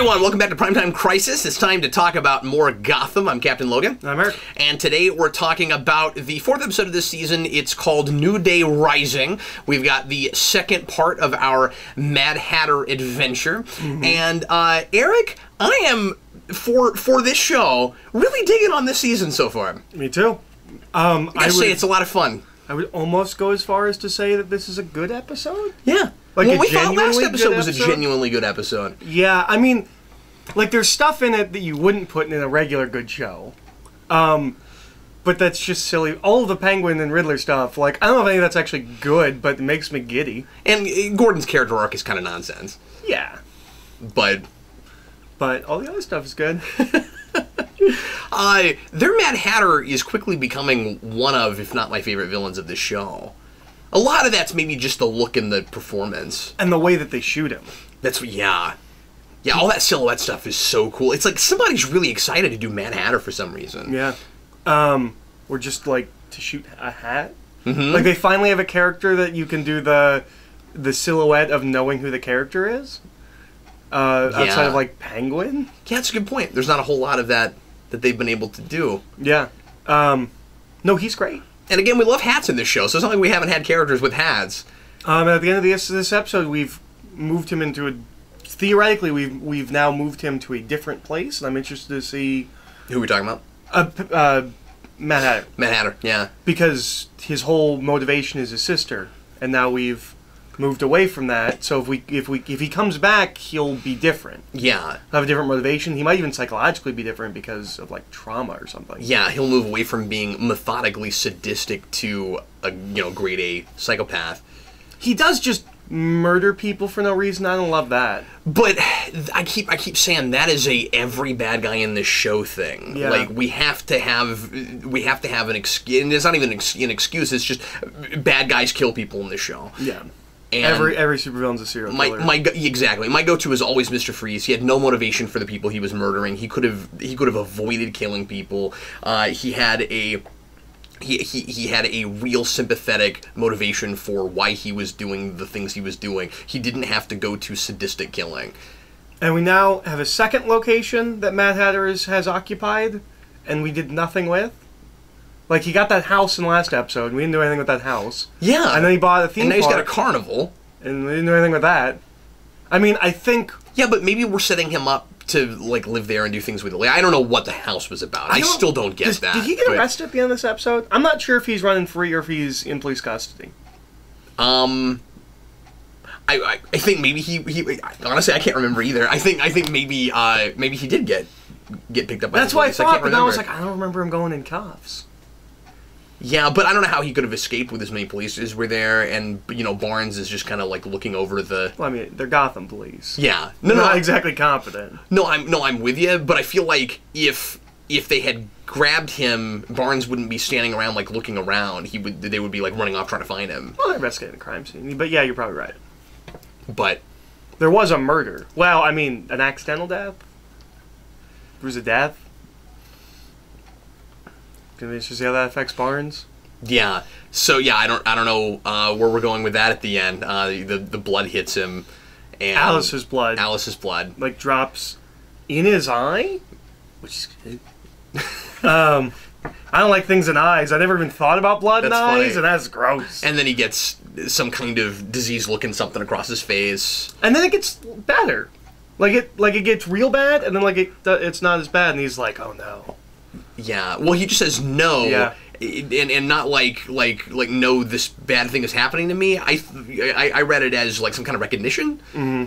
Everyone, welcome back to Primetime Crisis. It's time to talk about more Gotham. I'm Captain Logan. I'm Eric. And today we're talking about the fourth episode of this season. It's called New Day Rising. We've got the second part of our Mad Hatter adventure. And Eric, I am, for this show, really digging on this season so far. Me too. I would say it's a lot of fun. I would almost go as far as to say that this is a good episode. Yeah. Like well, a we thought last genuinely episode good was a episode? genuinely good episode. Yeah, I mean, like, there's stuff in it that you wouldn't put in a regular good show. But that's just silly. All of the Penguin and Riddler stuff, like, I don't know if any of that's actually good, but it makes me giddy. And Gordon's character arc is kind of nonsense. Yeah. But all the other stuff is good. Their Mad Hatter is quickly becoming one of, if not my favorite villains of this show. A lot of that's maybe just the look and the performance. And the way that they shoot him. That's what, yeah. Yeah, all that silhouette stuff is so cool. It's like somebody's really excited to do Mad Hatter for some reason. Yeah. Or just, like, to shoot a hat. Like, they finally have a character that you can do the silhouette of knowing who the character is. Outside of, like, Penguin. Yeah, that's a good point. There's not a whole lot of that they've been able to do. Yeah. No, he's great. And again, we love hats in this show, so it's not like we haven't had characters with hats. At the end of this episode, we've moved him into a... Theoretically, we've now moved him to a different place, and I'm interested to see... Who are we talking about? Mad Hatter. Mad Hatter, yeah. Because his whole motivation is his sister, and now we've moved away from that. So if he comes back, he'll be different. Yeah. He'll have a different motivation. He might even psychologically be different because of, like, trauma or something. Yeah, he'll move away from being methodically sadistic to a, grade A psychopath. He does just murder people for no reason. I don't love that. But I keep saying that is a every bad guy in this show thing. Yeah. Like we have to have an excuse. And it's not even an excuse. It's just bad guys kill people in this show. Yeah. And every supervillain's a serial killer. Exactly. My go-to is always Mr. Freeze. He had no motivation for the people he was murdering. He could have avoided killing people. He had a real sympathetic motivation for why he was doing the things he was doing. He didn't have to go to sadistic killing. And we now have a second location that Mad Hatter has occupied, and we did nothing with. Like, he got that house in the last episode, and we didn't do anything with that house. Yeah. And then he bought a theme park. And now he's got a carnival. And we didn't do anything with that. I mean, I think... Yeah, but maybe we're setting him up to, like, live there and do things with it. Like, I don't know what the house was about. I still don't get that. Did he get arrested at the end of this episode? I'm not sure if he's running free or if he's in police custody. I think maybe he honestly, I can't remember either. I think maybe he did get picked up by That's the what I police. thought, can't but then I was remember. like, I don't remember him going in cuffs. Yeah, but I don't know how he could have escaped with as many police as were there, and Barnes is just kind of like looking over the. Well, I mean, they're Gotham police. Yeah, They're not exactly competent. I'm with you, but I feel like if they had grabbed him, Barnes wouldn't be standing around like looking around. They would be like running off trying to find him. Well, they're investigating the crime scene, but yeah, you're probably right. But there was a murder. Well, I mean, an accidental death. There was a death. Can we just see how that affects Barnes? Yeah. So yeah, I don't know where we're going with that at the end. The blood hits him, and Alice's blood. Like drops in his eye, which is good. I don't like things in eyes. I never even thought about blood in eyes, and that's gross. And then he gets some kind of disease-looking something across his face. And then it gets better. Like it gets real bad, and then it's not as bad, and he's like, oh no. Yeah. Well, he just says no. Yeah. And not like no, this bad thing is happening to me. I read it as like some kind of recognition. Mm-hmm.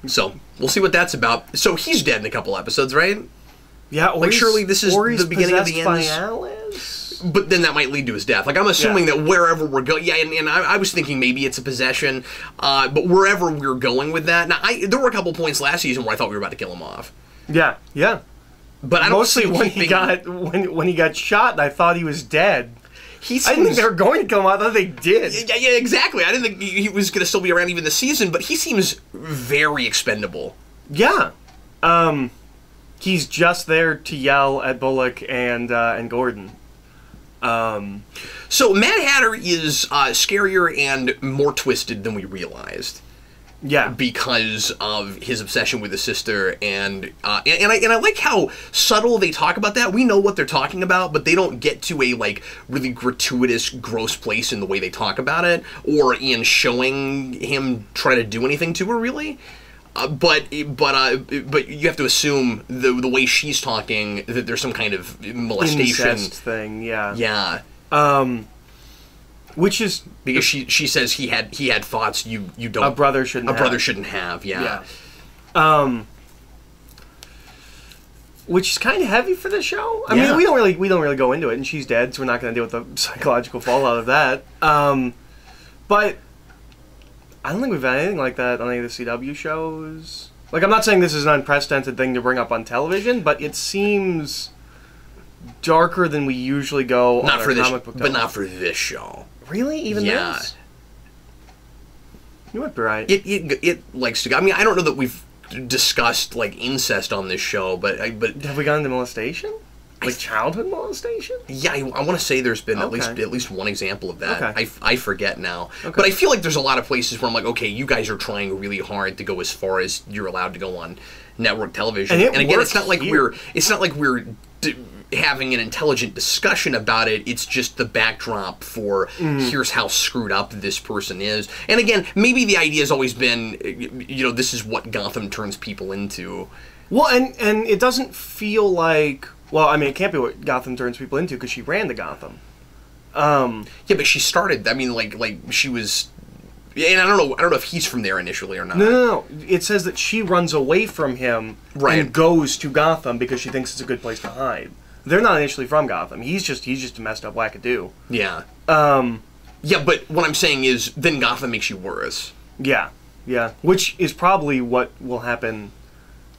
So we'll see what that's about. So he's dead in a couple episodes, right? Yeah. Like surely this is the beginning of the end. By Alice? But then that might lead to his death. Like I'm assuming that wherever we're going, and I was thinking maybe it's a possession. But wherever we're going with that, now there were a couple points last season where I thought we were about to kill him off. Yeah. Yeah. But I don't mostly when he got shot, and I thought he was dead. he seems, I didn't think they were going to come out. I thought they did. Yeah, exactly. I didn't think he was going to still be around even this season, but he seems very expendable. Yeah. He's just there to yell at Bullock and Gordon. So Mad Hatter is scarier and more twisted than we realized. Yeah. Because of his obsession with his sister, and I like how subtle they talk about that. We know what they're talking about, but they don't get to a like really gratuitous, gross place in the way they talk about it, or in showing him try to do anything to her, really. But you have to assume the way she's talking that there's some kind of molestation incest thing. Yeah. Yeah. Which is because she says he had thoughts you don't a brother shouldn't have. Yeah. Which is kind of heavy for the show. I mean, we don't really go into it, and she's dead, so we're not going to deal with the psychological fallout of that. But I don't think we've had anything like that on any of the CW shows. Like, I'm not saying this is an unprecedented thing to bring up on television, but it seems darker than we usually go on our comic book television. But not for this show. Really? Even this? You might be right. It likes to go. I mean, I don't know that we've discussed like incest on this show, but have we gone into molestation? Like childhood molestation? Yeah, I want to say there's been at least one example of that. Okay. I forget now. Okay. But I feel like there's a lot of places where I'm like, okay, you guys are trying really hard to go as far as you're allowed to go on network television. And again, it's not like we're having an intelligent discussion about it. It's just the backdrop for here's how screwed up this person is. And again, maybe the idea has always been, this is what Gotham turns people into. Well, and it doesn't feel like, well, I mean, it can't be what Gotham turns people into because she ran to Gotham. Yeah, but she started. I mean, like she was. And I don't know if he's from there initially or not. No. It says that she runs away from him and goes to Gotham because she thinks it's a good place to hide. They're not initially from Gotham. He's just a messed up wackadoo. Yeah. Yeah, but what I'm saying is, then Gotham makes you worse. Yeah. Which is probably what will happen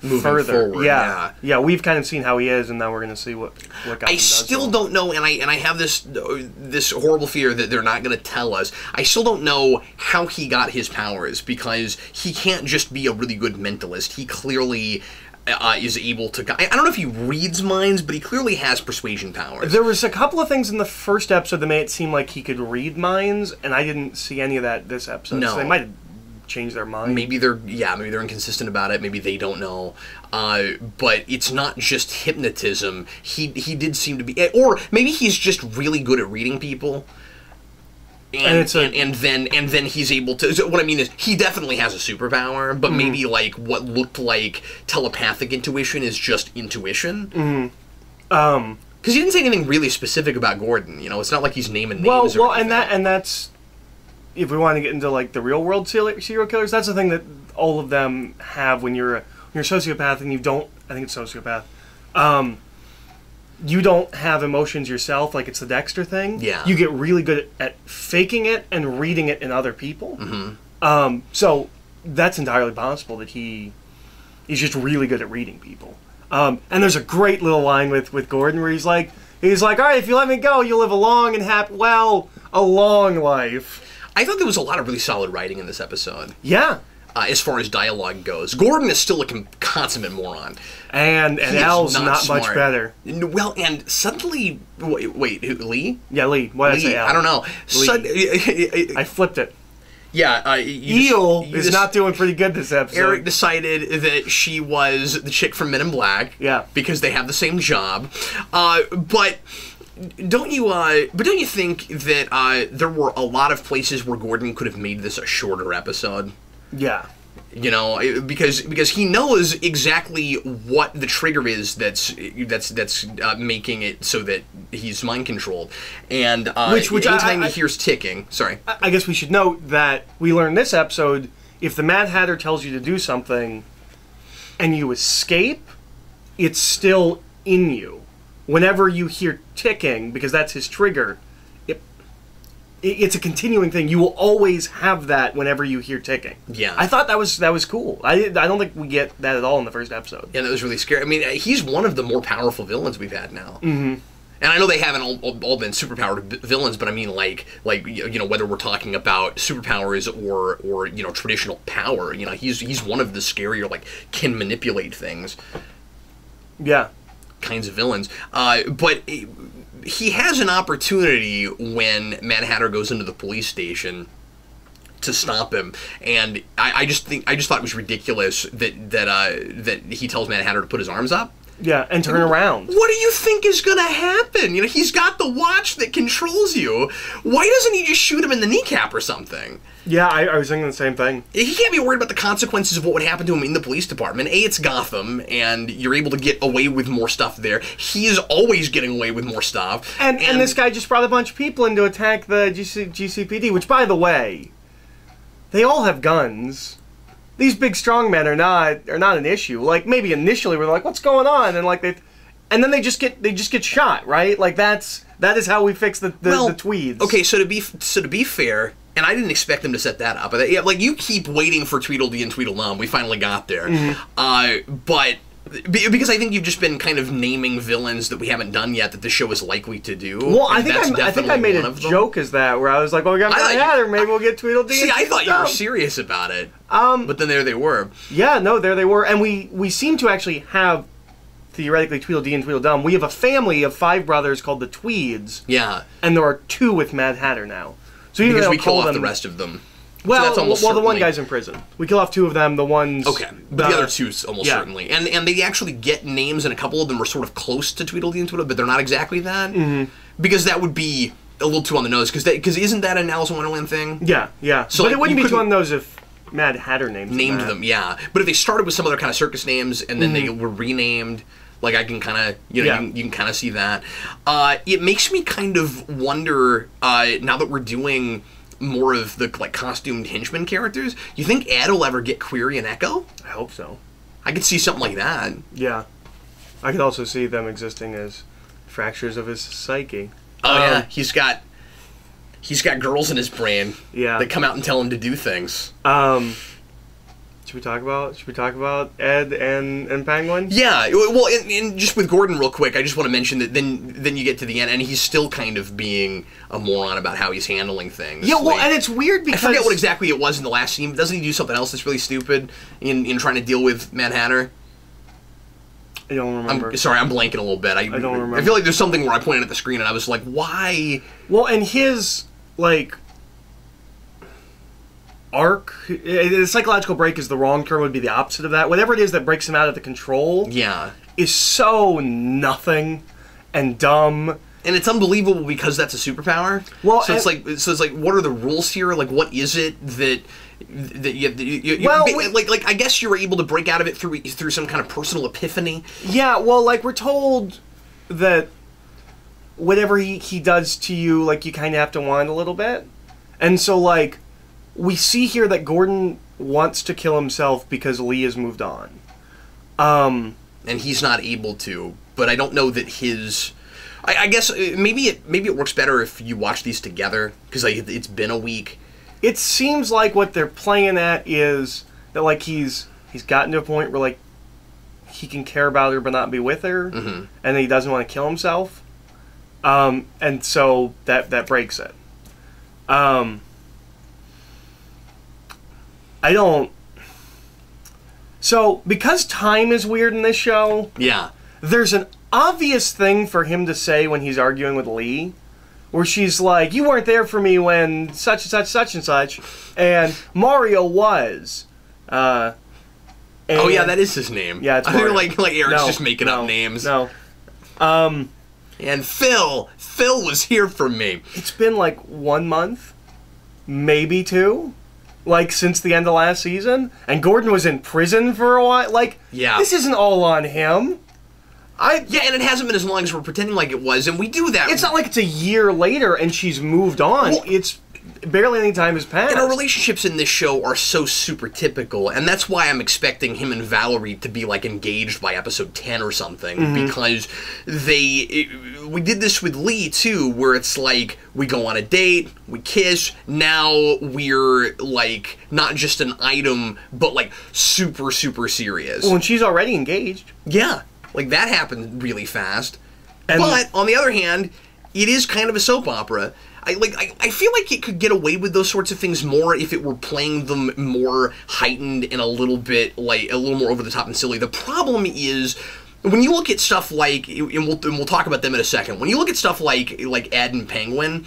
moving further. Forward. Yeah. We've kind of seen how he is, and now we're going to see what Gotham does. I still don't know, and I have this horrible fear that they're not going to tell us. I still don't know how he got his powers, because he can't just be a really good mentalist. He clearly is able to. I don't know if he reads minds, but he clearly has persuasion powers. There was a couple of things in the first episode that made it seem like he could read minds, and I didn't see any of that this episode. No. So they might have changed their mind. Maybe they're inconsistent about it. Maybe they don't know. But it's not just hypnotism. He did seem to be, or maybe he's just really good at reading people. And then he's able to. So what I mean is, he definitely has a superpower, but maybe like what looked like telepathic intuition is just intuition. Because he didn't say anything really specific about Gordon. It's not like he's naming names. Well, and that's if we want to get into like the real world serial killers, that's the thing that all of them have when you're a sociopath and you don't. I think it's sociopath. You don't have emotions yourself, like it's the Dexter thing. Yeah. You get really good at faking it and reading it in other people. So that's entirely possible that he's just really good at reading people. And there's a great little line with Gordon where he's like, all right, if you let me go, you'll live a long and a long life. I thought there was a lot of really solid writing in this episode. Yeah. As far as dialogue goes, Gordon is still a consummate moron, and Al's not much better. Well, and suddenly, wait, Lee? Yeah, Lee. Why did I say Al? I don't know. I flipped it. Yeah, Eel is not doing pretty good this episode. Eric decided that she was the chick from Men in Black. Yeah, because they have the same job, but. Don't you think that there were a lot of places where Gordon could have made this a shorter episode? Yeah. Because he knows exactly what the trigger is that's making it so that he's mind controlled, and which anytime he hears ticking. Sorry. I guess we should note that we learned this episode: if the Mad Hatter tells you to do something, and you escape, it's still in you. Whenever you hear ticking, because that's his trigger, it's a continuing thing. You will always have that whenever you hear ticking. Yeah, I thought that was cool. I don't think we get that at all in the first episode. Yeah, that was really scary. I mean, he's one of the more powerful villains we've had now. And I know they haven't all been superpowered villains, but I mean, like you know, whether we're talking about superpowers or you know, traditional power, you know, he's one of the scarier, like, can manipulate things. Yeah. Kinds of villains. But he has an opportunity when Mad Hatter goes into the police station to stop him, and I just thought it was ridiculous that he tells Mad Hatter to put his arms up. Yeah, and turn around. What do you think is going to happen? You know, he's got the watch that controls you. Why doesn't he just shoot him in the kneecap or something? Yeah, I was thinking the same thing. He can't be worried about the consequences of what would happen to him in the police department. A, it's Gotham, and you're able to get away with more stuff there. He is always getting away with more stuff. And this guy just brought a bunch of people in to attack the GCPD, which, by the way, they all have guns. These big strong men are not an issue. Like, maybe initially we're like, what's going on? And like and then they just get shot, right? Like that is how we fix the Tweeds. Okay, so to be fair, and I didn't expect them to set that up. Yeah, like, you keep waiting for Tweedledee and Tweedledum. We finally got there. But because I think you've just been kind of naming villains that we haven't done yet that the show is likely to do. Well, I think I made a joke as that, where I was like, well, we got Mad Hatter, maybe we'll get Tweedledee. See, I thought you were serious about it. But then there they were. Yeah, no, there they were. And we seem to actually have, theoretically, Tweedledee and Tweedledum. We have a family of 5 brothers called the Tweeds. Yeah. And there are 2 with Mad Hatter now. So even because we kill off the rest of them. Well, so the one guy's in prison. We kill off 2 of them. The ones... Okay, but the other 2's almost certainly. And they actually get names, and a couple of them are sort of close to Tweedledee and Tweedledum, but they're not exactly that. Because that would be a little too on the nose, because isn't that an Alice in Wonderland thing? Yeah, yeah. So, but it wouldn't be too on the nose if Mad Hatter named them, yeah. But if they started with some other kind of circus names, and then they were renamed... Like, I can kind of, you know, you can kind of see that. It makes me kind of wonder, now that we're doing more of the, like, costumed henchman characters, you think Ed will ever get Query and Echo? I hope so. I could see something like that. Yeah. I could also see them existing as fractures of his psyche. Oh, yeah. He's got girls in his brain that come out and tell him to do things. Should we talk about Ed and Penguin? Yeah, well, and just with Gordon real quick, I just want to mention that then you get to the end, and he's still kind of being a moron about how he's handling things. Yeah, well, and it's weird because... I forget what exactly it was in the last scene, but doesn't he do something else that's really stupid in trying to deal with Mad Hatter? I don't remember. I'm blanking a little bit. I don't remember. I feel like there's something where I pointed at the screen and I was like, why? Well, and his, like... arc, the psychological break is the wrong term, would be the opposite of that. Whatever it is that breaks him out of the control is so nothing and dumb. And it's unbelievable because that's a superpower. Well, so it's like what are the rules here? Like, what is it that like I guess you're able to break out of it through some kind of personal epiphany. Yeah, well, like, we're told that whatever he does to you, like, you kind of have to whine a little bit. And so, like, we see here that Gordon wants to kill himself because Lee has moved on. And he's not able to, but I don't know that his... I guess maybe it works better if you watch these together, because like, it's been a week. It seems like what they're playing at is that, like, he's gotten to a point where, like, he can care about her but not be with her, and he doesn't want to kill himself. And so that breaks it. I don't... So, because time is weird in this show... Yeah. There's an obvious thing for him to say when he's arguing with Lee, where she's like, you weren't there for me when such and such, such and such, and Mario was. Oh, yeah, that is his name. Yeah, it's Mario. I think like Eric's just making up names. No. And Phil was here for me. It's been like 1 month, maybe 2. Like, since the end of last season, and Gordon was in prison for a while. Like, this isn't all on him. Yeah, and it hasn't been as long as we're pretending like it was, and we do that. It's not like it's a year later and she's moved on. Well, it's barely any time has passed. And our relationships in this show are so super typical, and that's why I'm expecting him and Valerie to be, like, engaged by episode 10 or something, because we did this with Lee, too, where it's like, we go on a date, we kiss, now we're, like, not just an item, but, like, super, super serious. Well, and she's already engaged. Yeah. Like, that happened really fast. But on the other hand, it is kind of a soap opera. I feel like it could get away with those sorts of things more if it were playing them more heightened and a little bit like a little more over the top and silly. The problem is when you look at stuff like, and we'll talk about them in a second. When you look at stuff like Ed and Penguin,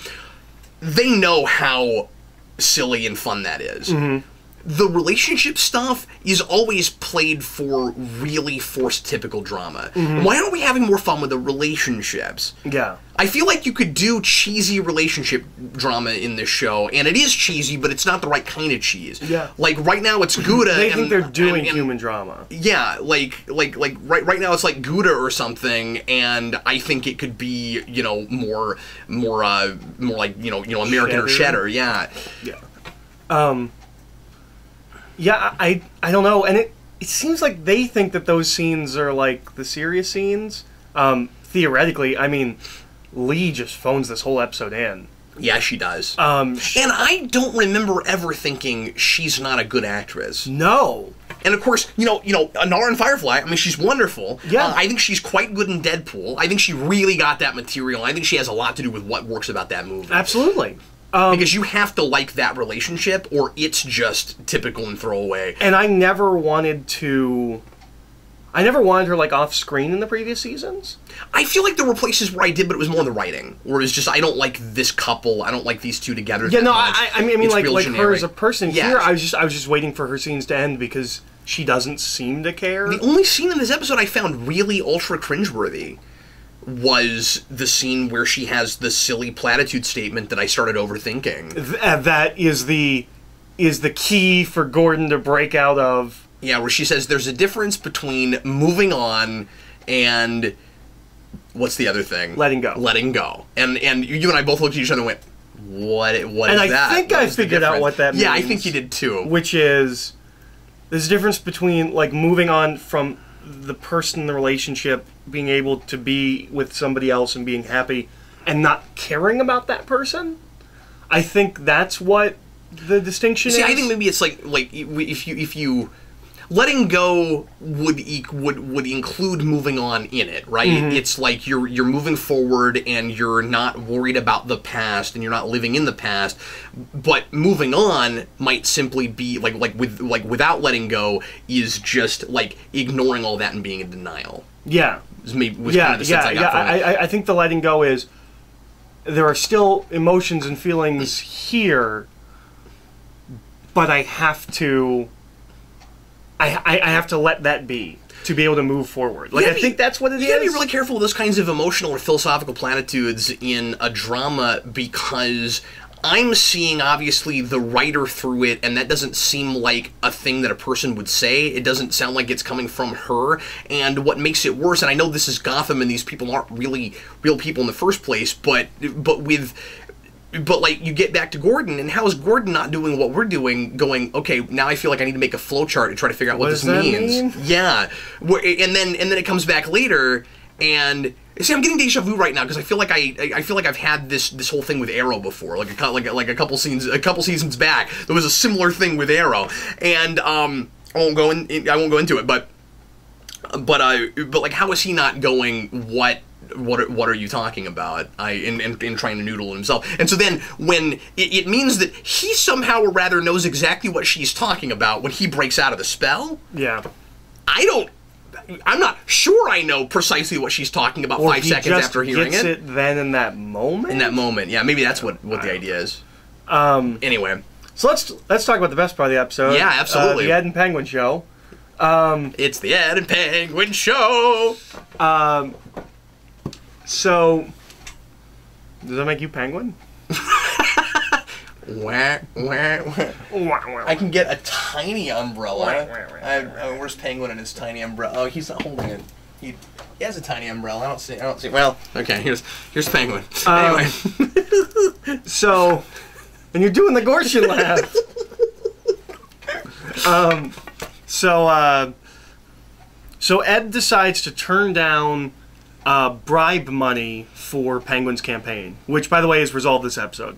they know how silly and fun that is. Mm-hmm. The relationship stuff is always played for really forced typical drama. Mm-hmm. Why aren't we having more fun with the relationships? Yeah. I feel like you could do cheesy relationship drama in this show, and it is cheesy, but it's not the right kind of cheese. Yeah. Like, right now it's Gouda. They think they're doing human drama. Yeah, like right now it's like Gouda or something, and I think it could be, you know, more like, you know, American or Cheddar, yeah. Yeah. Yeah, I don't know, and it seems like they think that those scenes are like the serious scenes. Theoretically, I mean, Lee just phones this whole episode in. Yeah, she does. And I don't remember ever thinking she's not a good actress. No. And of course, you know, Inara in Firefly, I mean, she's wonderful. Yeah. I think she's quite good in Deadpool. I think she really got that material. I think she has a lot to do with what works about that movie. Absolutely. Because you have to like that relationship, or it's just typical and throwaway. And I never wanted her like off screen in the previous seasons. I feel like there were places where I did, but it was more the writing, where it was just I don't like this couple, I don't like these two together. Yeah, no, I mean it's like generic. her as a person. Yeah. Here, I was just waiting for her scenes to end because she doesn't seem to care. The only scene in this episode I found really ultra cringeworthy was the scene where she has the silly platitude statement that I started overthinking. That is the key for Gordon to break out of. Yeah, where she says there's a difference between moving on and what's the other thing? Letting go. Letting go. And you and I both looked at each other and went, what is that? And I think I figured out what that means. Yeah, I think you did too. Which is there's a difference between like moving on from the person in the relationship being able to be with somebody else and being happy and not caring about that person. I think that's what the distinction is. See, I think maybe it's like if you letting go would include moving on in it, right? Mm-hmm. It's like you're moving forward and you're not worried about the past and you're not living in the past. But moving on might simply be without letting go is just like ignoring all that and being in denial. Yeah. Kind of the sense I got from it. I think the letting go is there are still emotions and feelings here, but I have to let that be to be able to move forward. Like, I think that's what it is. You gotta be really careful with those kinds of emotional or philosophical platitudes in a drama because I'm seeing, obviously, the writer through it, and that doesn't seem like a thing that a person would say. It doesn't sound like it's coming from her, and what makes it worse, and I know this is Gotham and these people aren't really real people in the first place, but like, you get back to Gordon, and how is Gordon not doing what we're doing, going, okay, now I feel like I need to make a flowchart to try to figure out what this means. Yeah. And then it comes back later, and see, I'm getting deja vu right now because I feel like I've had this whole thing with Arrow before, like a couple seasons back. There was a similar thing with Arrow, and I won't go into it, but like, how is he not going? What are you talking about? And trying to noodle himself. And so then when it means that he somehow or rather knows exactly what she's talking about when he breaks out of the spell. Yeah. I'm not sure I know precisely what she's talking about 5 seconds after hearing it. Or he it. gets it then in that moment? In that moment, yeah. Maybe that's what the idea is. Anyway. So let's talk about the best part of the episode. Yeah, absolutely. The Ed and Penguin show. It's the Ed and Penguin show! So, does that make you Penguin? Wah, wah, wah. I can get a tiny umbrella. Where's Penguin and his tiny umbrella? Oh, he's not holding it. He has a tiny umbrella. I don't see. Well, okay. Here's Penguin. Anyway. So, and you're doing the Gorshin laugh. So Ed decides to turn down bribe money for Penguin's campaign, which, by the way, is resolved this episode.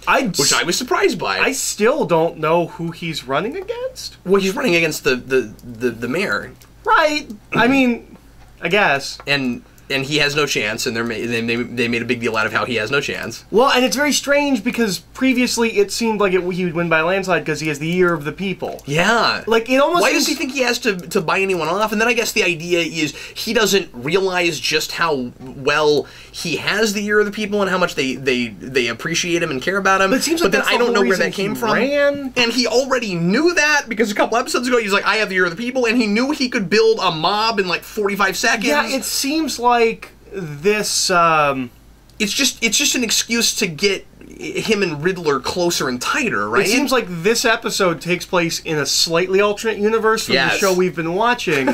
Which I was surprised by. I still don't know who he's running against. Well, he's running against the mayor. Right. I mean, I guess. And and he has no chance, and they made a big deal out of how he has no chance. Well, and it's very strange because previously it seemed like he would win by a landslide because he has the ear of the people. Yeah. Like, it almost Why does he think he has to buy anyone off? And then I guess the idea is he doesn't realize just how well he has the ear of the people and how much they appreciate him and care about him. But it seems like then that's I the don't whole know where that reason came he from. ran. And he already knew that because a couple episodes ago he's like, I have the ear of the people, and he knew he could build a mob in like 45 seconds. Yeah, it seems like this. It's just an excuse to get him and Riddler closer and tighter, right? It seems like this episode takes place in a slightly alternate universe from the show we've been watching,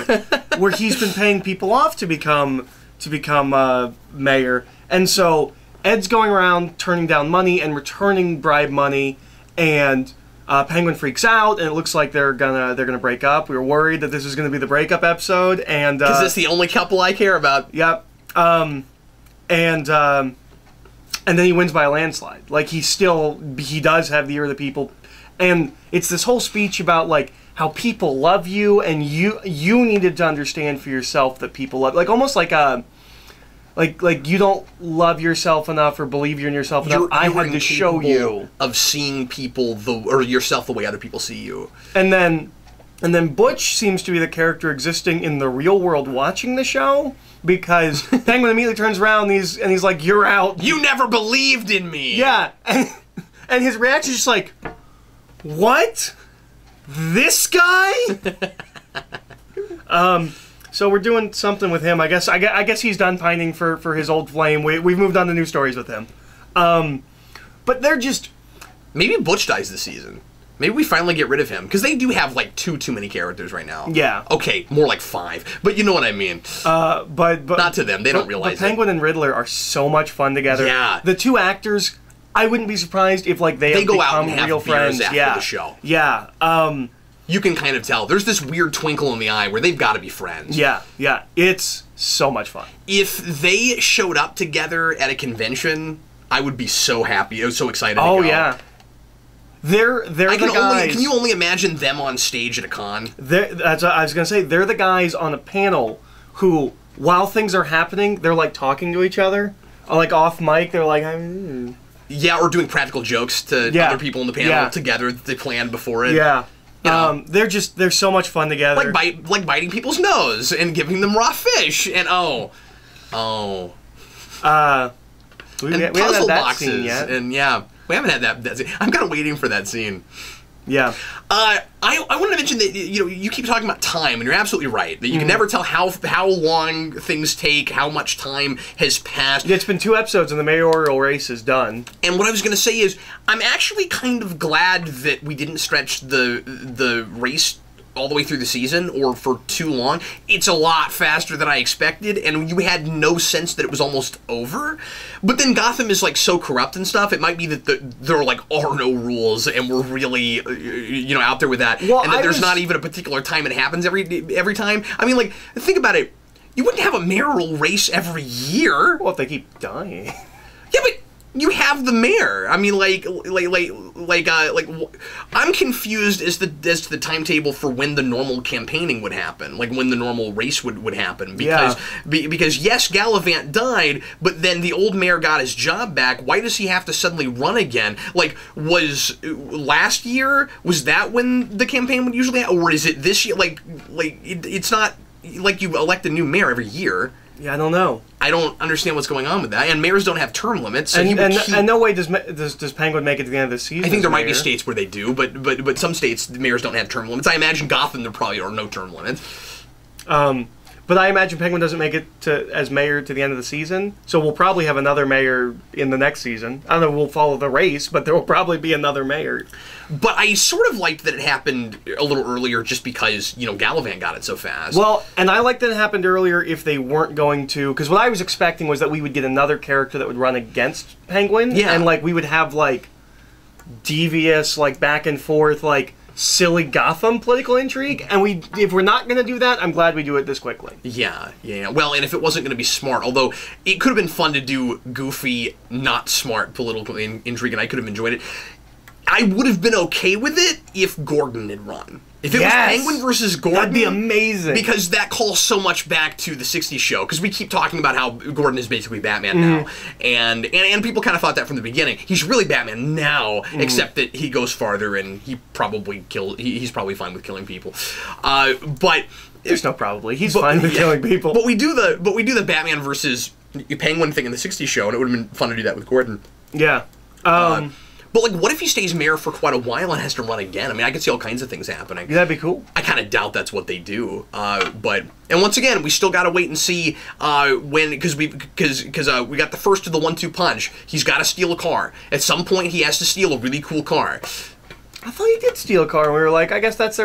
where he's been paying people off to become mayor, and so Ed's going around turning down money and returning bribe money, and Penguin freaks out, and it looks like they're gonna break up. We were worried that this was gonna be the breakup episode, and because it's the only couple I care about. Yep. And then he wins by a landslide. Like, he does have the ear of the people, and it's this whole speech about like how people love you, and you needed to understand for yourself that people love, like almost like a. Like you don't love yourself enough or believe in yourself enough. I had to show you of seeing people or yourself the way other people see you. And then Butch seems to be the character existing in the real world watching the show, because Penguin immediately turns around and he's like, "You're out. You never believed in me." Yeah, and his reaction is just like, "What? This guy?" So we're doing something with him. I guess he's done pining for his old flame. We've moved on to new stories with him. But they're just... Maybe Butch dies this season. Maybe we finally get rid of him. Because they do have, like, too many characters right now. Yeah. Okay, more like 5. But you know what I mean. But not to them. They don't realize it. Penguin and Riddler are so much fun together. Yeah. The two actors, I wouldn't be surprised if, like, they go become out and have real beers friends. after the show. Yeah. You can kind of tell. There's this weird twinkle in the eye where they've got to be friends. Yeah. It's so much fun. If they showed up together at a convention, I would be so happy. I was so excited to go. Oh, yeah. They're the guys... Can you only imagine them on stage at a con? That's what I was going to say. They're the guys on a panel who, while things are happening, they're, like, talking to each other. Or, like, off mic, they're like... Yeah, or doing practical jokes to other people in the panel together that they planned before it. Yeah. They're so much fun together. Like biting people's nose and giving them raw fish and we haven't had that scene yet. And we haven't had that scene. I'm kind of waiting for that scene. Yeah. I wanted to mention that you keep talking about time, and you're absolutely right that you can never tell how long things take, how much time has passed. Yeah, it's been 2 episodes, and the mayoral race is done. And what I was going to say is, I'm actually kind of glad that we didn't stretch the race all the way through the season or for too long. It's a lot faster than I expected, and you had no sense that it was almost over. But then Gotham is like so corrupt and stuff. It might be that there like are no rules, and we're really out there with that, and that there's not even a particular time it happens every time. I mean, like, think about it. You wouldn't have a mayoral race every year. Well, if they keep dying. Yeah, but you have the mayor. I mean, I'm confused as to the timetable for when the normal campaigning would happen, like when the normal race would happen. Because because yes, Gallivant died, but then the old mayor got his job back. Why does he have to suddenly run again? Like, was last year, was that when the campaign would usually happen, or is it this year? It's not like you elect a new mayor every year. Yeah, I don't know. I don't understand what's going on with that. And mayors don't have term limits. So and no way does Penguin make it to the end of the season. I think there might be states where they do, but some states, the mayors don't have term limits. I imagine Gotham, there probably are no term limits. But I imagine Penguin doesn't make it as mayor to the end of the season, so we'll probably have another mayor in the next season. I don't know, we'll follow the race, but there will probably be another mayor. But I sort of liked that it happened a little earlier just because, Gallivant got it so fast. Well, and I like that it happened earlier if they weren't going to... Because what I was expecting was that we would get another character that would run against Penguin. Yeah. And, we would have, devious, back and forth, silly Gotham political intrigue. And if we're not going to do that, I'm glad we do it this quickly. Yeah. Well, and if it wasn't going to be smart, although it could have been fun to do goofy, not smart political intrigue, and I could have enjoyed it, I would have been okay with it if Gordon had run. If it was Penguin versus Gordon, that'd be amazing. Because that calls so much back to the '60s show. Because we keep talking about how Gordon is basically Batman now, and people kind of thought that from the beginning. He's really Batman now, except that he goes farther and he probably he's probably fine with killing people. But there's no probably. He's fine with killing people. But we do the Batman versus Penguin thing in the '60s show, and it would have been fun to do that with Gordon. Yeah. But, like, what if he stays mayor for quite a while and has to run again? I mean, I could see all kinds of things happening. Yeah, that'd be cool. I kind of doubt that's what they do. And once again, we still got to wait and see because we got the first of the 1-2 punch. He's got to steal a car. At some point, he has to steal a really cool car. I thought he did steal a car, and we were like, I guess that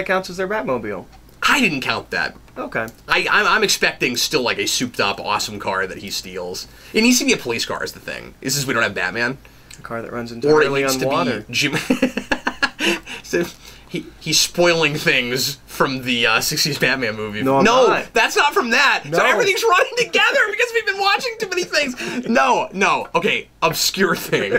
counts as their Batmobile. I didn't count that. Okay. I'm expecting still, like, a souped-up, awesome car that he steals. It needs to be a police car is the thing. Is this we don't have Batman? A car that runs entirely on water. So he's spoiling things from the '60s Batman movie. No, I'm not. That's not from that. No. So everything's running together because we've been watching too many things. No. Okay, obscure thing.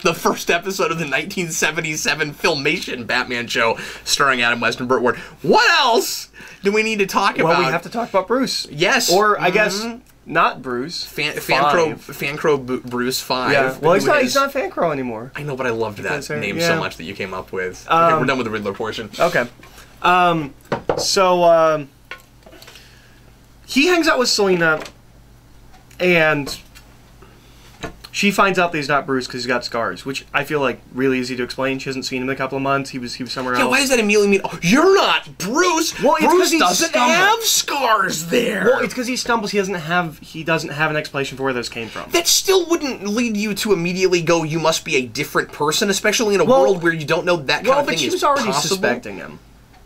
The first episode of the 1977 Filmation Batman show starring Adam West and Burt Ward. What else do we need to talk about? Well, we have to talk about Bruce. Yes. Or, I guess... Not Bruce. Fancro Bruce 5. Yeah. Well, he's not Fancro anymore. I know, but I loved that name so much that you came up with. Okay, we're done with the Riddler portion. Okay. He hangs out with Selina, and she finds out that he's not Bruce because he's got scars, which I feel like really easy to explain. She hasn't seen him in a couple of months. He was somewhere else. Yeah, why does that immediately mean, oh, you're not Bruce? Well, Bruce doesn't have scars there. Well, it's because he stumbles. He doesn't have an explanation for where those came from. That still wouldn't lead you to immediately go, you must be a different person, especially in a world where you don't know that kind of thing is possible. Well, but she was already suspecting him.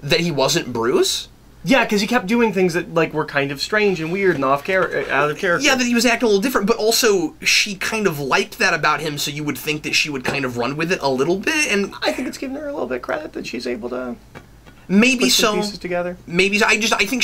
That he wasn't Bruce? Yeah, because he kept doing things that were kind of strange and weird and out of character. Yeah, that he was acting a little different, but also she kind of liked that about him, so you would think that she would kind of run with it a little bit. And I think it's giving her a little bit of credit that she's able to maybe put some pieces together. Maybe so. I think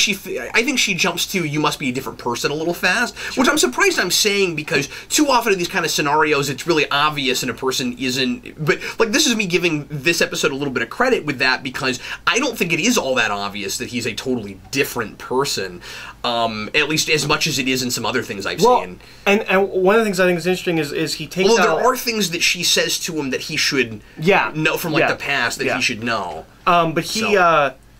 she jumps to you must be a different person a little fast, which I'm surprised I'm saying because too often in these kind of scenarios it's really obvious and a person isn't. But like this is me giving this episode a little bit of credit with that because I don't think it is all that obvious that he's a totally different person, at least as much as it is in some other things I've seen. And one of the things I think is interesting is he takes out... Well, there are things that she says to him that he should know from the past that he should know. But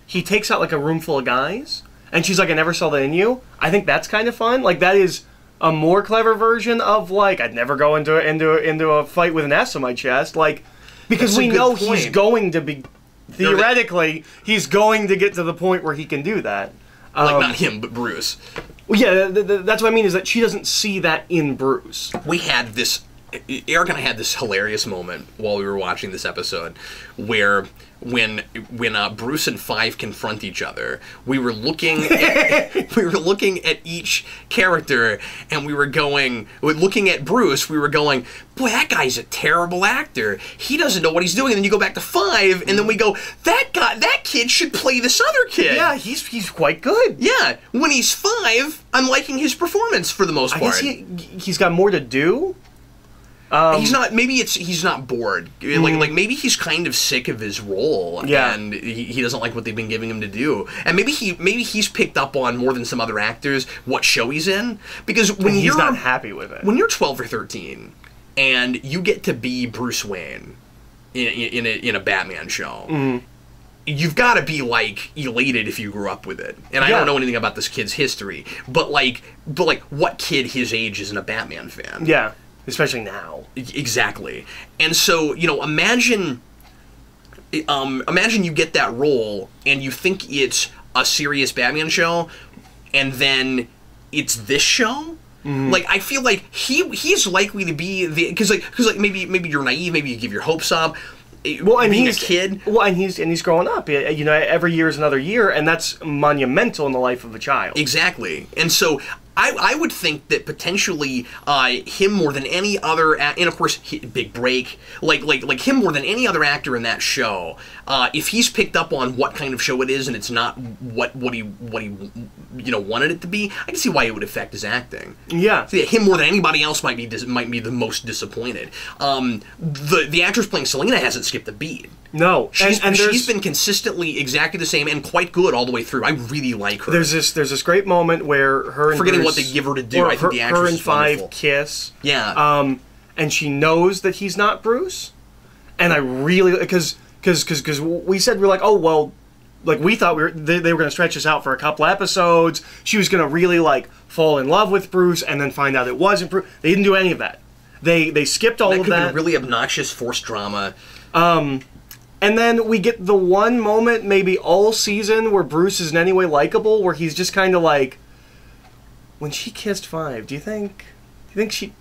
he takes out like a room full of guys, and she's like, "I never saw that in you." I think that's kind of fun. Like that is a more clever version of like, "I'd never go into a fight with an S on my chest." Like because we know he's going to be theoretically he's going to get to the point where he can do that. Like not him, but Bruce. Well, yeah, that's what I mean is that she doesn't see that in Bruce. We had this. Eric and I had this hilarious moment while we were watching this episode, where when Bruce and Five confront each other, we were looking at each character, and we were looking at Bruce. We were going, boy, that guy's a terrible actor. He doesn't know what he's doing. And then you go back to Five, and then we go, that kid should play this other kid. Yeah, he's quite good. Yeah, when he's Five, I'm liking his performance for the most part. I guess he's got more to do. He's not. Maybe he's not bored. Like maybe he's kind of sick of his role, and he doesn't like what they've been giving him to do. And maybe he's picked up on more than some other actors what show he's in. Because when he's not happy with it. When you're 12 or 13, and you get to be Bruce Wayne in a Batman show. You've got to be like elated if you grew up with it. And I don't know anything about this kid's history, but what kid his age isn't a Batman fan? Yeah. Especially now. Exactly. And so, imagine you get that role and you think it's a serious Batman show and then it's this show. Like I feel like he's likely to be because maybe you're naive, maybe you give your hopes up. Well, and he's a kid. Well, and he's growing up. Every year is another year, and that's monumental in the life of a child. Exactly. And so I would think that potentially him more than any other, and of course big break, like him more than any other actor in that show. If he's picked up on what kind of show it is, and it's not what he wanted it to be, I can see why it would affect his acting. Yeah. So, him more than anybody else might be the most disappointed. The actress playing Selina hasn't skipped a beat. No, she's been consistently exactly the same and quite good all the way through. I really like her. There's this great moment where her and forgetting Bruce, what they give her to do. I think the actress her and is Five wonderful. kiss. Yeah. And she knows that he's not Bruce, and I really because we said we're like, oh well, like we thought they were going to stretch this out for a couple episodes. She was going to really like fall in love with Bruce and then find out it wasn't Bruce. They didn't do any of that. They skipped all of that. That could be really obnoxious forced drama. And then we get the one moment, maybe all season, where Bruce is in any way likable, where he's just kind of like, when she kissed Five, do you think she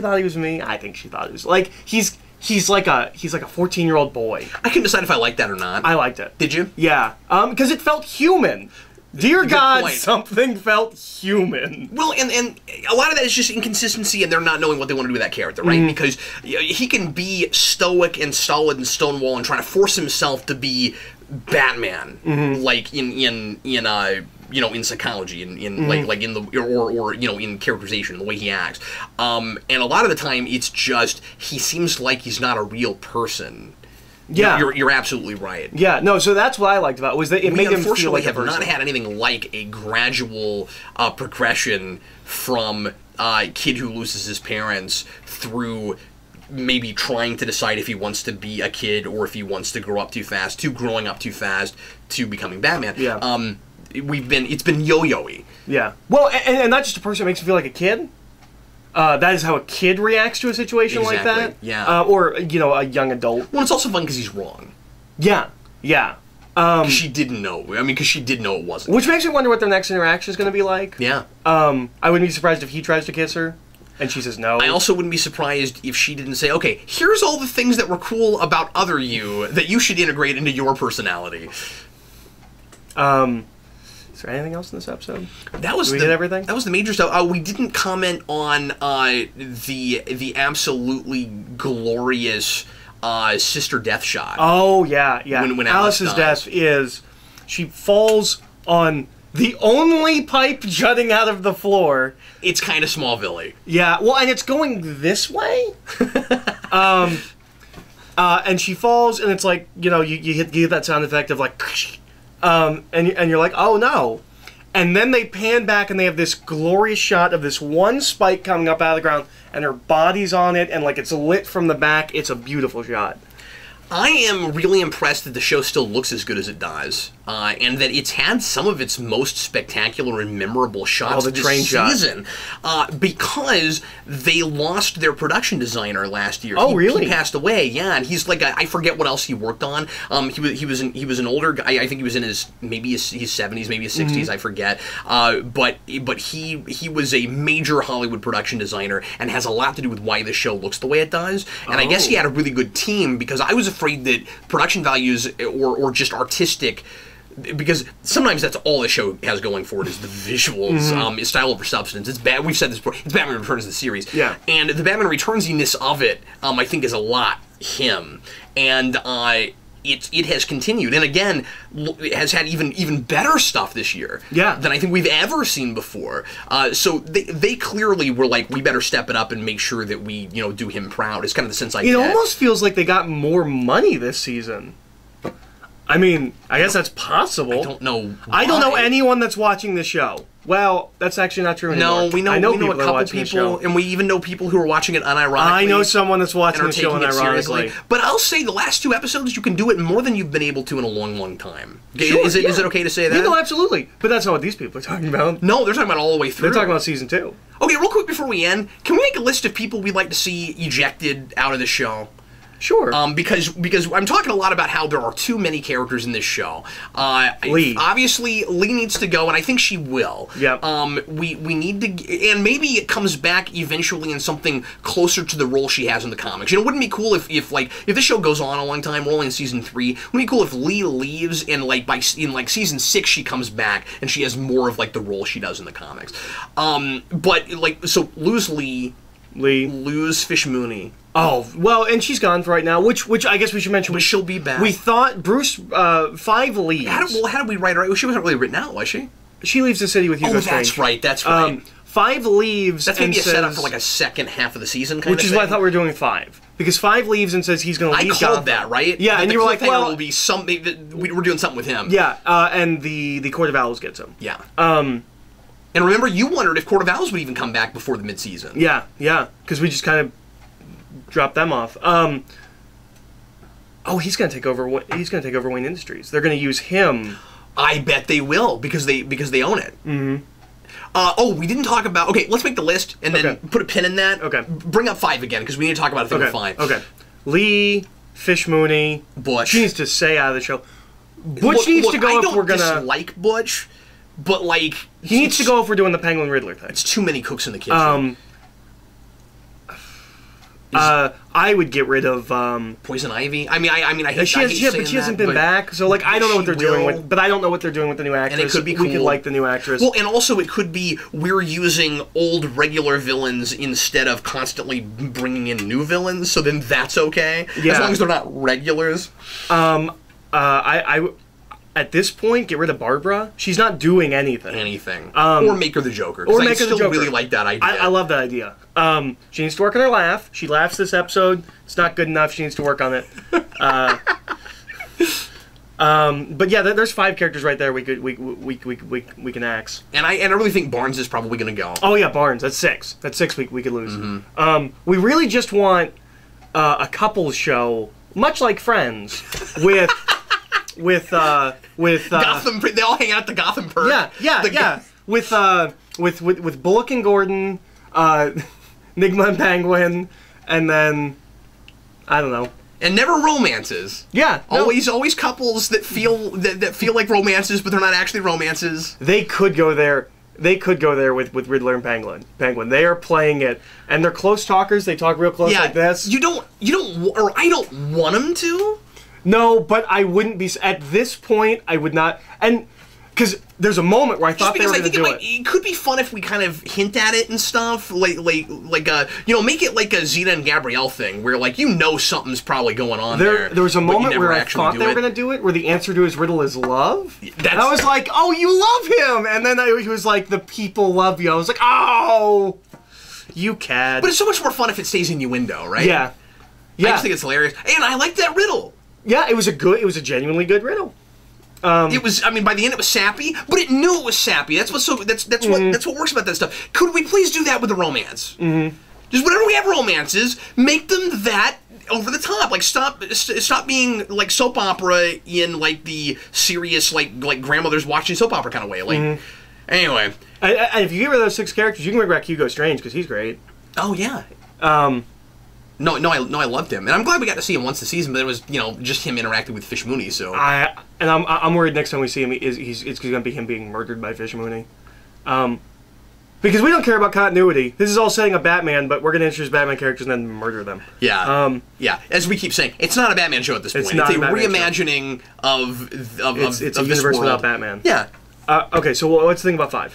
thought he was me? I think she thought he was like he's like a 14-year-old boy. I couldn't decide if I liked that or not. I liked it. Did you? Yeah. Because it felt human. Dear Good God, point. something felt human. Well, and a lot of that is just inconsistency and they're not knowing what they want to do with that character, right? Because he can be stoic and solid and Stonewall and trying to force himself to be Batman, like in psychology, like in the or in characterization, the way he acts. And a lot of the time, it's just he seems like he's not a real person. Yeah, you're absolutely right. Yeah, no. So that's what I liked about it, was that it made him feel like a person. We unfortunately have not had anything like a gradual progression from a kid who loses his parents through maybe trying to decide if he wants to be a kid or if he wants to grow up too fast, to growing up too fast, to becoming Batman. Yeah. It's been yo-yo-y. Yeah. Well, and not just a person that makes him feel like a kid. That is how a kid reacts to a situation like that. Yeah. Or, a young adult. Well, it's also fun because he's wrong. Yeah. Yeah. She didn't know. I mean, because she did know it wasn't. Which makes me wonder what their next interaction is going to be like. Yeah. I wouldn't be surprised if he tries to kiss her, and she says no. I also wouldn't be surprised if she didn't say, okay, here's all the things that were cool about other you that you should integrate into your personality. Is there anything else in this episode? Did we hit everything? That was the major stuff. We didn't comment on the absolutely glorious sister death shot. Oh yeah. When Alice's death is she falls on the only pipe jutting out of the floor. It's kind of Smallville-y. Yeah. Well, and it's going this way. And she falls, and it's like you get that sound effect of like. And you're like, oh no. And then they pan back and they have this glorious shot of this one spike coming up out of the ground and her body's on it and like it's lit from the back. It's a beautiful shot. I am really impressed that the show still looks as good as it does, and that it's had some of its most spectacular and memorable shots the this train season, because they lost their production designer last year. Oh, really? He passed away. Yeah, and he's like I forget what else he worked on. He was an older guy. I think he was in his 70s, maybe his 60s. I forget. But he was a major Hollywood production designer and has a lot to do with why the show looks the way it does. And I guess he had a really good team, because I was afraid that production values or just artistic, because sometimes that's all the show has going for it is the visuals, style over substance. It's bad. We've said this before. It's Batman Returns the series. Yeah. And the Batman Returns-iness of it, I think, is a lot him. And it has continued, and again, it has had even better stuff this year. Yeah. Than I think we've ever seen before. So they clearly were like, we better step it up and make sure that we do him proud. It's kind of the sense I get. It almost feels like they got more money this season. I mean, I guess that's possible. I don't know. I don't know anyone that's watching the show. Well, that's actually not true anymore. No, we know a couple people, and we even know people who are watching it unironically. I know someone that's watching the show unironically. But I'll say the last 2 episodes, you can do it more than you've been able to in a long, long time. Sure, is it okay to say that? Yeah, no, absolutely. But that's not what these people are talking about. No, they're talking about all the way through. They're talking about season 2. Okay, real quick before we end, can we make a list of people we'd like to see ejected out of the show? Sure. Because I'm talking a lot about how there are too many characters in this show. Lee. Obviously, Lee needs to go, and I think she will. Yep. We need to, and maybe it comes back eventually in something closer to the role she has in the comics. Wouldn't it be cool if this show goes on a long time, we're only in season 3, wouldn't it be cool if Lee leaves and in season 6 she comes back and she has more of the role she does in the comics. So lose Lee, lose Fish Mooney. Oh, well, and she's gone for right now, which I guess we should mention. But she'll be back. We thought Bruce 5 leaves. How did we write her? She wasn't really written out, was she? She leaves the city with Hugo Strange. That's right. 5 leaves. That's and maybe a says, setup for like a second half of the season, kind which of is thing. what I thought we were doing 5. Because 5 leaves and says he's going to leave I called Gotham. that, right? Yeah, That and the you were like, cliffhanger well, will be something. We're doing something with him. yeah, and the Court of Owls gets him. Yeah. And remember, you wondered if Court of Owls would even come back before the midseason. Yeah, because we just kind of dropped them off. Oh, he's going to take over. He's going to take over Wayne Industries. They're going to use him. I bet they will because they own it. Mm-hmm. Oh, we didn't talk about. Okay, let's make the list and then put a pin in that. Okay. Bring up 5 again because we need to talk about a thing with 5. Okay. Lee, Fish Mooney, Butch. She needs to stay out of the show. Butch needs to go if we're gonna. I don't dislike Butch, but like he needs to go if we're doing the Penguin Riddler thing. It's too many cooks in the kitchen. I would get rid of Poison Ivy. I hate. She hasn't been back, so like I don't know what they're doing with. But I don't know what they're doing with the new actress. And it could be cool. We could like the new actress. Well, and also it could be we're using old regular villains instead of constantly bringing in new villains. So then that's okay, as long as they're not regulars. I at this point get rid of Barbara. She's not doing anything. Or make her the Joker. Or make her the Joker. I still really like that idea. I love that idea. She needs to work on her laugh. She laughs this episode. It's not good enough. She needs to work on it. But yeah, there's 5 characters right there we can axe. And I really think Barnes is probably going to go. Oh yeah, Barnes. That's 6. That's 6 we could lose. Mm-hmm. We really just want a couples show, much like Friends, with Gotham. They all hang out at the Gotham Perk. Yeah. With Bullock and Gordon, Nigma and Penguin, and then I don't know. And never romances. Yeah, always couples that feel like romances, but they're not actually romances. They could go there. They could go there with Riddler and Penguin. They are playing it, and they're close talkers. They talk real close like this. You don't, or I don't want them to. No, but I wouldn't be at this point. I would not, and because there's a moment where I thought they were going to do it. It could be fun if we kind of hint at it and stuff, like make it like a Zeta and Gabrielle thing, where something's probably going on there. There was a moment where I thought they were going to do it, where the answer to his riddle is love. And I was like, oh, you love him, and then he was like, the people love you. I was like, oh, you cad. But it's so much more fun if it stays innuendo, right? Yeah. I just think it's hilarious, and I like that riddle. Yeah, it was a genuinely good riddle. It was. I mean, by the end, it was sappy, but it knew it was sappy. That's what works about that stuff. Could we please do that with the romance? Mm-hmm. Just whenever we have romances, make them that over the top. Like stop being like soap opera in like the serious like grandmother's watching soap opera kind of way. Like anyway, and if you get rid of those 6 characters, you can bring back Hugo Strange because he's great. Oh yeah. No, I loved him, and I'm glad we got to see him once this season. But it was, just him interacting with Fish Mooney. So I'm worried next time we see him, it's going to be him being murdered by Fish Mooney, because we don't care about continuity. This is all setting up Batman, but we're going to introduce Batman characters and then murder them. Yeah, yeah. As we keep saying, it's not a Batman show at this point. It's a reimagining of it's a this universe world. without Batman. Yeah. Okay, so what's the thing about 5?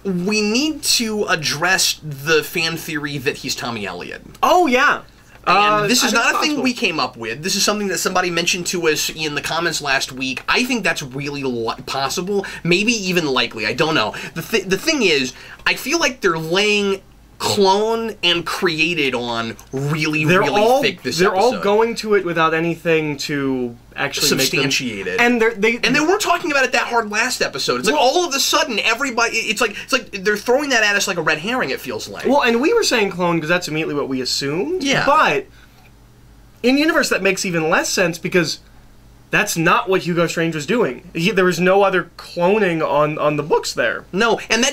We need to address the fan theory that he's Tommy Elliott. Oh, yeah. And this is not a thing we came up with. This is something that somebody mentioned to us in the comments last week. I think that's really possible, maybe even likely. I don't know. The thing is, I feel like they're laying clone and created on really thick this they're episode. all going to it without anything to actually substantiate it. And they weren't talking about it that hard last episode. It's like all of a sudden everybody it's like they're throwing that at us like a red herring, it feels like. Well, and we were saying clone because that's immediately what we assumed. Yeah. But in universe that makes even less sense because that's not what Hugo Strange was doing. There was no other cloning on the books there. No, and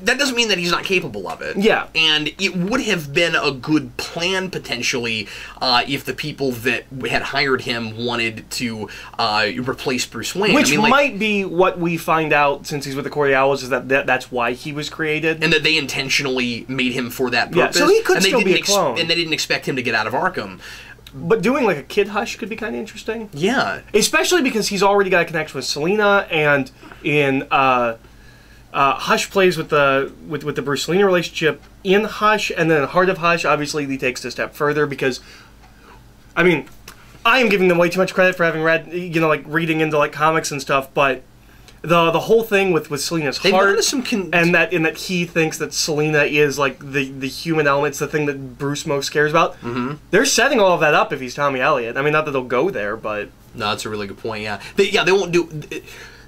that doesn't mean that he's not capable of it. Yeah. And it would have been a good plan, potentially, if the people that had hired him wanted to replace Bruce Wayne. Which might be what we find out since he's with the Court of Owls, is that's why he was created. And that they intentionally made him for that purpose. Yeah, so he could still be a clone. And they didn't expect him to get out of Arkham. But doing like a Kid Hush could be kind of interesting. Yeah. Especially because he's already got a connection with Selina, and in... Hush plays with the Bruce Selina relationship in Hush, and then in Heart of Hush, obviously he takes it a step further because, I mean, I am giving them way too much credit for having read, reading into like comics and stuff, but the whole thing with Selina's They've heart, gone to some and that he thinks that Selina is like the human elements, the thing that Bruce most cares about. Mm-hmm. They're setting all of that up if he's Tommy Elliott. I mean, not that they'll go there, but no, that's a really good point. Yeah, they won't do.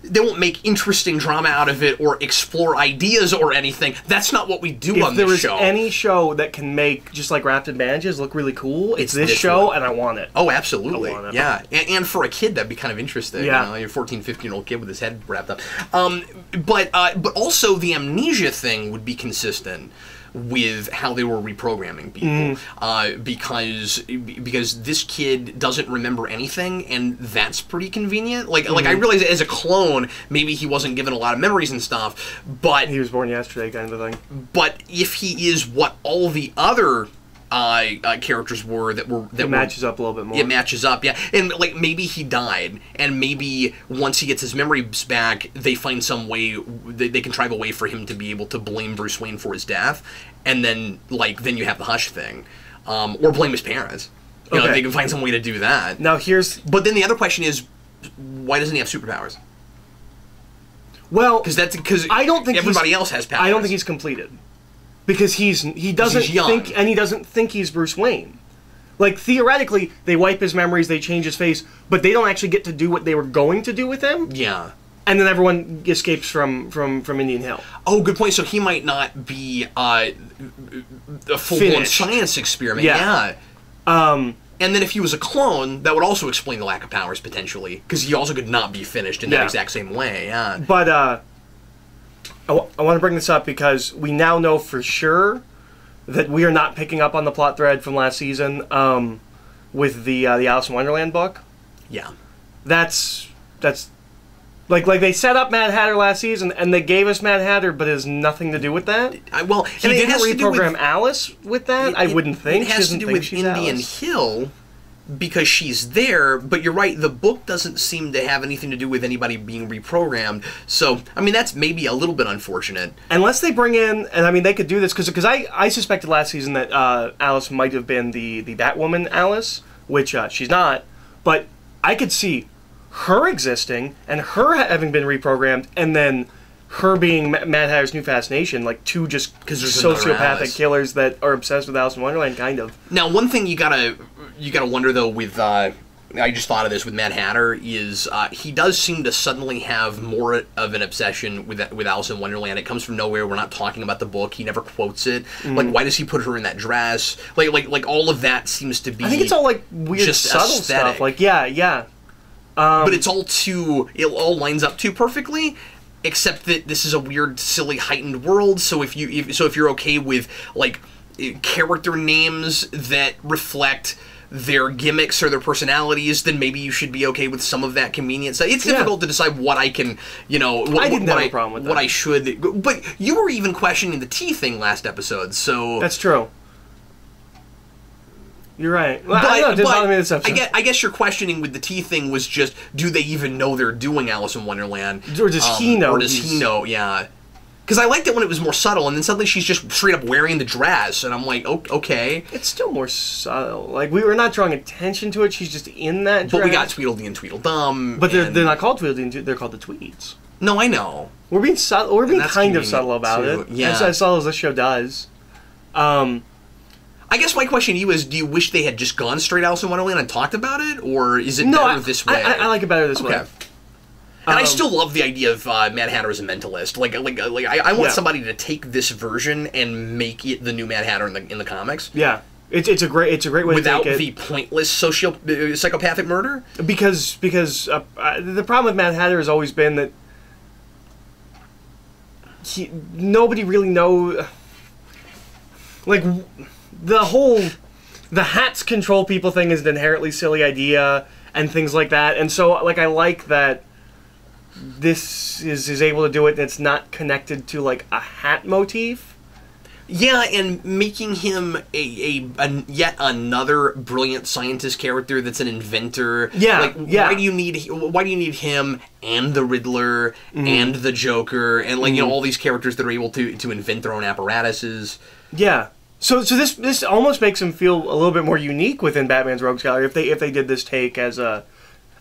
They won't make interesting drama out of it or explore ideas or anything. That's not what we do on this show. If there is any show that can make just like Rapid Bandages look really cool, it's this show, one. And I want it. Oh, absolutely. I want it. Yeah, and for a kid, that'd be kind of interesting. Yeah. You know, you're a 14, 15-year-old kid with his head wrapped up. But also the amnesia thing would be consistent with how they were reprogramming people, because this kid doesn't remember anything, and that's pretty convenient. Like I realize as a clone, maybe he wasn't given a lot of memories and stuff, but he was born yesterday, kind of thing. But if he is what all the other characters were that matches up a little bit more. It matches up, yeah. And like maybe he died, and maybe once he gets his memories back, they find some way they contrive a way for him to be able to blame Bruce Wayne for his death, and then you have the Hush thing, or blame his parents. You know, they can find some way to do that. Now but then the other question is, why doesn't he have superpowers? Well, because I don't think everybody else has powers. I don't think he's completed. Because he doesn't think he's Bruce Wayne. Like theoretically, they wipe his memories, they change his face, but they don't actually get to do what they were going to do with him. Yeah. And then everyone escapes from Indian Hill. Oh, good point. So he might not be a full-blown science experiment. Yeah. And then if he was a clone, that would also explain the lack of powers potentially, because he also could not be finished in that exact same way. Yeah. But I want to bring this up because we now know for sure that we are not picking up on the plot thread from last season with the Alice in Wonderland book. Yeah. That's like they set up Mad Hatter last season and they gave us Mad Hatter, but it has nothing to do with that. He didn't reprogram Alice with that. I wouldn't think. It has to do with Indian Hill. Because she's there, but you're right, the book doesn't seem to have anything to do with anybody being reprogrammed, so, I mean, that's maybe a little bit unfortunate. Unless they bring in, and I mean, they could do this, because I suspected last season that Alice might have been the Batwoman Alice, which she's not, but I could see her existing, and her having been reprogrammed, and then her being Mad Hatter's new fascination, like two just sociopathic killers that are obsessed with Alice in Wonderland, kind of. Now, one thing you gotta wonder though with I just thought of this with Mad Hatter is he does seem to suddenly have more of an obsession with Alice in Wonderland. It comes from nowhere. We're not talking about the book. He never quotes it. Like, why does he put her in that dress? Like all of that seems to be. I think it's all like weird just subtle aesthetic stuff. Like yeah. But it all lines up too perfectly. Except that this is a weird, silly, heightened world. So if you're okay with like character names that reflect their gimmicks or their personalities, then maybe you should be okay with some of that convenience. It's difficult to decide what I can, I didn't have a problem with that. What I should, but you were even questioning the tea thing last episode. So that's true. You're right. Well, I don't know, it didn't bother me this episode. I guess your questioning with the tea thing was just, do they even know they're doing Alice in Wonderland? Or does he know? Or does he know, yeah. Because I liked it when it was more subtle, and then suddenly she's just straight up wearing the dress, and I'm like, okay. It's still more subtle. Like, we were not drawing attention to it, she's just in that dress. But we got Tweedledee and Tweedledum. But they're not called Tweedledee and they're called the Tweeds. No, I know. We're being subtle. We're being kind of subtle about it. Yeah. As subtle as this show does. I guess my question to you is, do you wish they had just gone straight Alice in Wonderland and talked about it, or is it better this way? I like it better this way. And I still love the idea of Mad Hatter as a mentalist. I want somebody to take this version and make it the new Mad Hatter in the comics. Yeah, it's a great way to take it without the pointless psychopathic murder. Because the problem with Mad Hatter has always been that nobody really knows. Like the hats control people thing is an inherently silly idea and things like that, and so I like that this is able to do it and it's not connected to like a hat motif. Yeah, and making him a yet another brilliant scientist character that's an inventor. Yeah, Why do you need him and the Riddler and the Joker and all these characters that are able to invent their own apparatuses? Yeah. So this almost makes him feel a little bit more unique within Batman's Rogues Gallery if they did this take as a,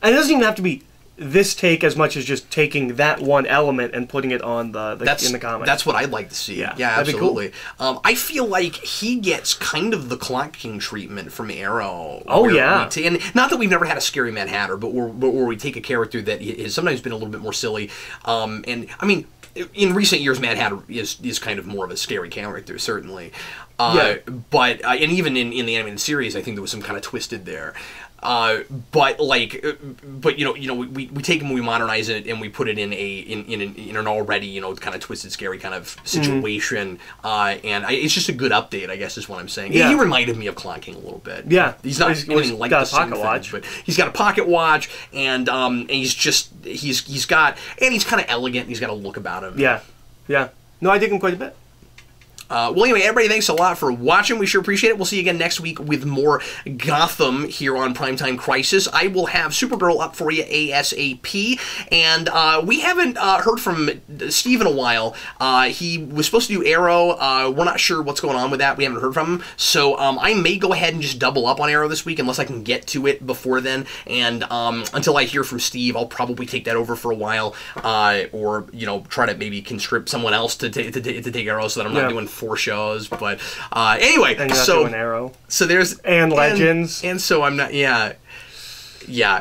and it doesn't even have to be this take as much as just taking that one element and putting it on in the comics. That's what I'd like to see. Yeah, yeah, that'd be absolutely. Cool. I feel like he gets kind of the Clock King treatment from Arrow. Oh yeah, and not that we've never had a scary Mad Hatter, but where we take a character that has sometimes been a little bit more silly. And I mean, in recent years, Mad Hatter is kind of more of a scary character, certainly. Yeah. But and even in the animated series, I think there was some kind of twisted there. But we take him, we modernize it, and we put it in an already kind of twisted, scary kind of situation. It's just a good update, I guess, is what I'm saying. Yeah. He reminded me of Clock King a little bit. Yeah, he's not anything like the same thing, watch, but he's got a pocket watch, and he's kind of elegant. And he's got a look about him. Yeah, yeah. No, I dig him quite a bit. Well, anyway, everybody, thanks a lot for watching. We sure appreciate it. We'll see you again next week with more Gotham here on Primetime Crisis. I will have Supergirl up for you ASAP. And we haven't heard from Steve in a while. He was supposed to do Arrow. We're not sure what's going on with that. We haven't heard from him. So I may go ahead and just double up on Arrow this week unless I can get to it before then. And until I hear from Steve, I'll probably take that over for a while. Or, try to maybe conscript someone else to take Arrow so that I'm not doing 4 shows, but anyway, and you're not doing Arrow. So there's and Legends, and so I'm not. Yeah.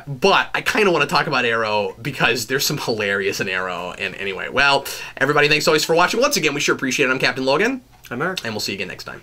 But I kind of want to talk about Arrow because there's some hilarious in Arrow. And anyway, well, everybody, thanks always for watching. Once again, we sure appreciate it. I'm Captain Logan. I'm Eric, and we'll see you again next time.